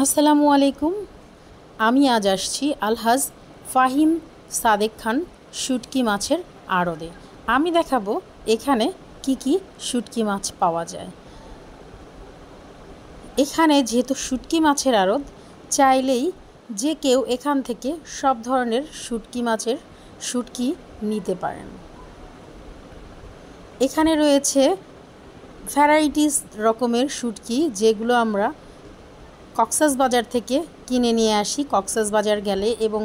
আসসালামু আলাইকুম। আমি আজ আসছি আলহাজ ফাহিম সাদেক খান শুটকি মাছের আড়তে। আমি দেখাবো এখানে কি কি শুটকি মাছ পাওয়া যায়। এখানে যেহেতু শুটকি মাছের আড়ত, চাইলেই যে কেউ এখান থেকে সব ধরনের শুটকি মাছের শুটকি নিতে পারেন। এখানে রয়েছে ভ্যারাইটিস রকমের শুটকি, যেগুলো আমরা কক্সবাজার থেকে কিনে নিয়ে আসি কক্সবাজার গেলে, এবং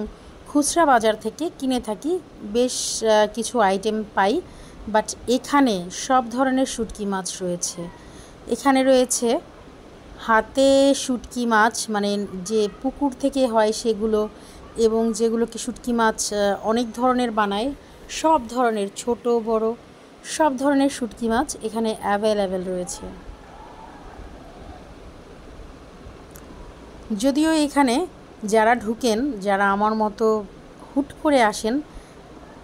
খুচরা বাজার থেকে কিনে থাকি। বেশ কিছু আইটেম পাই, বাট এখানে সব ধরনের শুটকি মাছ রয়েছে। এখানে রয়েছে হাতে শুটকি মাছ, মানে যে পুকুর থেকে হয় সেগুলো, এবং যেগুলোকে শুটকি মাছ অনেক ধরনের বানায়, সব ধরনের ছোট বড় সব ধরনের শুটকি মাছ এখানে অ্যাভেলেবেল রয়েছে। যদিও এখানে যারা ঢুকেন, যারা আমার মতো হুট করে আসেন,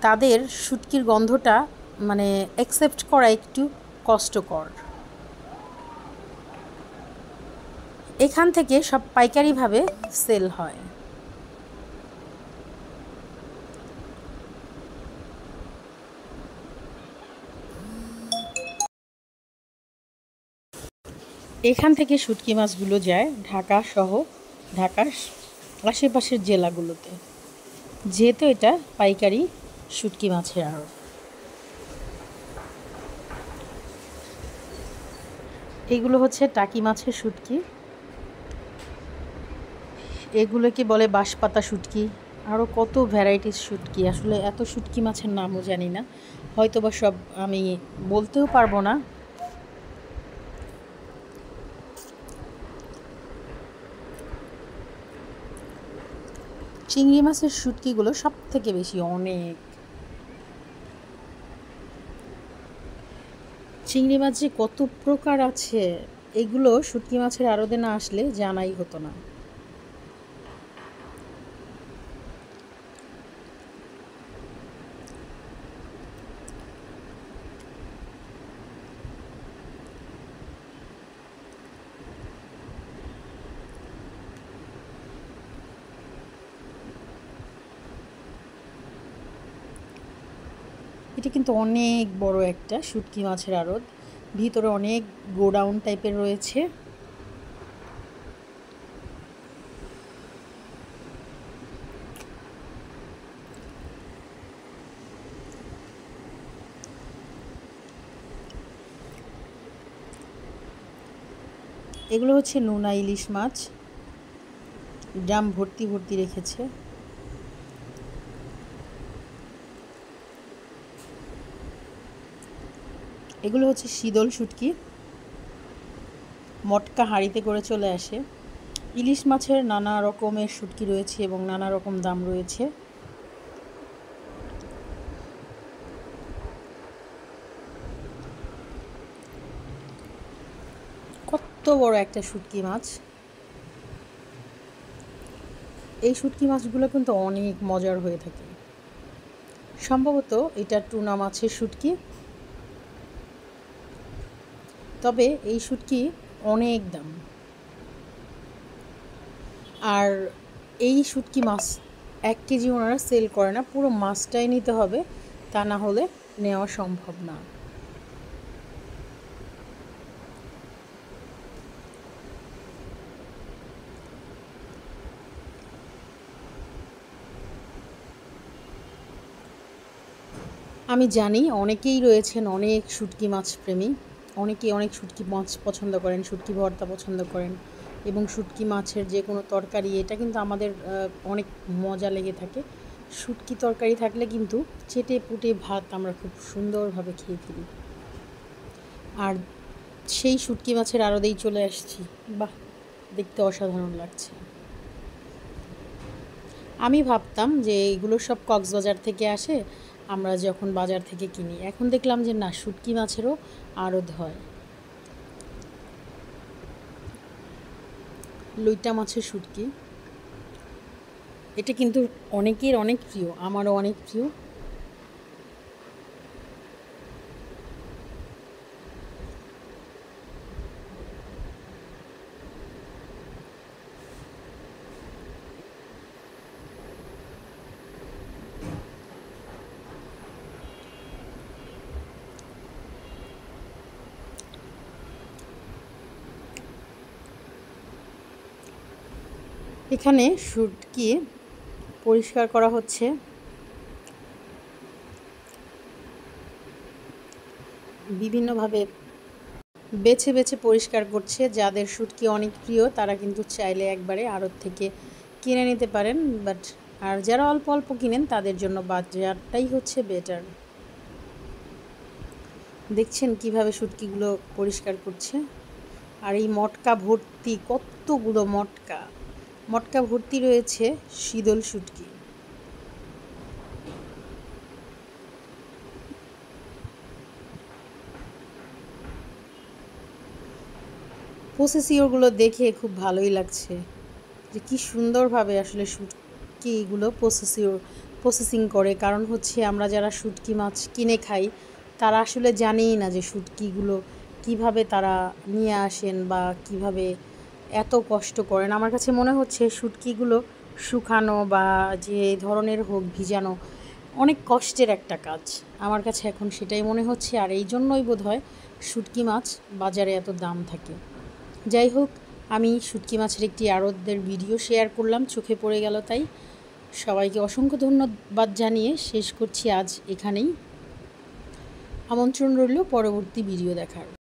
তাদের শুটকির গন্ধটা মানে অ্যাকসেপ্ট করা একটু কষ্টকর। এখান থেকে সব পাইকারিভাবে সেল হয়। এখান থেকে শুটকি মাছগুলো যায় ঢাকা সহ ঢাকার আশেপাশের জেলাগুলোতে, যেহেতু এটা পাইকারি শুটকি মাছের আড়ত। এগুলো হচ্ছে টাকি মাছের শুটকি, এগুলোকে বলে বাঁশপাতা শুটকি, আরও কত ভ্যারাইটিস শুটকি। আসলে এত শুটকি মাছের নামও জানি না, হয়তো বা সব আমি বলতেও পারবো না। চিংড়ি মাছের শুটকিগুলো সব থেকে বেশি অনেক। চিংড়ি মাছ যে কত প্রকার আছে, এগুলো শুটকি মাছের আড়তে না আসলে জানাই হতো না। এটা কিন্তু অনেক বড় একটা শুটকি মাছের আড়ত, ভিতরে অনেক গোডাউন টাইপের রয়েছে। এগুলো হচ্ছে নোনা ইলিশ মাছ, ড্রাম ভর্তি ভর্তি রেখেছে। এগুলো হচ্ছে শীতল শুটকি, মটকা হাঁড়িতে করে চলে আসে। ইলিশ মাছের নানা রকমের শুটকি রয়েছে এবং নানা রকম দাম রয়েছে। কত বড় একটা শুটকি মাছ! এই শুটকি মাছগুলো কিন্তু অনেক মজার হয়ে থাকে। সম্ভবত এটা টুনা মাছের শুটকি, তবে এই শুটকি অনেক দাম। আর এই শুটকি মাছ 1 কেজি ওনারা সেল করে না, পুরো মাছটাই নিতে হবে, তা না হলে নেওয়া সম্ভব না। আমি জানি অনেকেই রয়েছেন অনেক শুটকি মাছ প্রেমী, অনেকেই অনেক শুটকি মাছ পছন্দ করেন, শুটকি ভর্তা পছন্দ করেন, এবং শুটকি মাছের যে কোনো তরকারি, এটা কিন্তু আমাদের অনেক মজা লেগে থাকে। শুটকি তরকারি থাকলে কিন্তু চেটে পুটে ভাত আমরা খুব সুন্দরভাবে খেয়ে ফেলি। আর সেই শুটকি মাছের আড়তেই চলে আসছি। বাহ, দেখতে অসাধারণ লাগছে। আমি ভাবতাম যে এগুলো সব কক্সবাজার থেকে আসে, আমরা যখন বাজার থেকে কিনি। এখন দেখলাম যে না, শুটকি মাছেরও আড়ত হয়। লইটা মাছের শুটকি, এটা কিন্তু অনেকের অনেক প্রিয়, আমারও অনেক প্রিয়। এখানে শুটকি পরিষ্কার করা হচ্ছে। বিভিন্নভাবে বেছে বেছে পরিষ্কার করছে। যাদের শুটকি অনেক প্রিয় তারা কিন্তু চাইলে একবারে আড়ত থেকে কিনে নিতে পারেন, বাট আর যারা অল্প অল্প কিনেন তাদের জন্য বাজারটাই হচ্ছে বেটার। দেখছেন কিভাবে শুটকিগুলো পরিষ্কার করছে। আর এই মটকা ভর্তি, কতগুলো মটকা মটকা ভর্তি রয়েছে শীতল শুটকি। প্রসেসিওরগুলো দেখে খুব ভালোই লাগছে যে কি সুন্দরভাবে আসলে শুটকিগুলো প্রসেসিং করে। কারণ হচ্ছে আমরা যারা শুটকি মাছ কিনে খাই তারা আসলে জানেই না যে শুটকিগুলো কিভাবে তারা নিয়ে আসেন বা কিভাবে এত কষ্ট করেন। আমার কাছে মনে হচ্ছে শুটকিগুলো শুকানো বা যে ধরনের হোক ভিজানো অনেক কষ্টের একটা কাজ। আমার কাছে এখন সেটাই মনে হচ্ছে, আর এই জন্যই বোধহয় শুটকি মাছ বাজারে এত দাম থাকে। যাই হোক, আমি শুটকি মাছের একটি আড়তদের ভিডিও শেয়ার করলাম, চোখে পড়ে গেল তাই। সবাইকে অসংখ্য ধন্যবাদ জানিয়ে শেষ করছি আজ এখানেই। আমন্ত্রণ রইল পরবর্তী ভিডিও দেখার।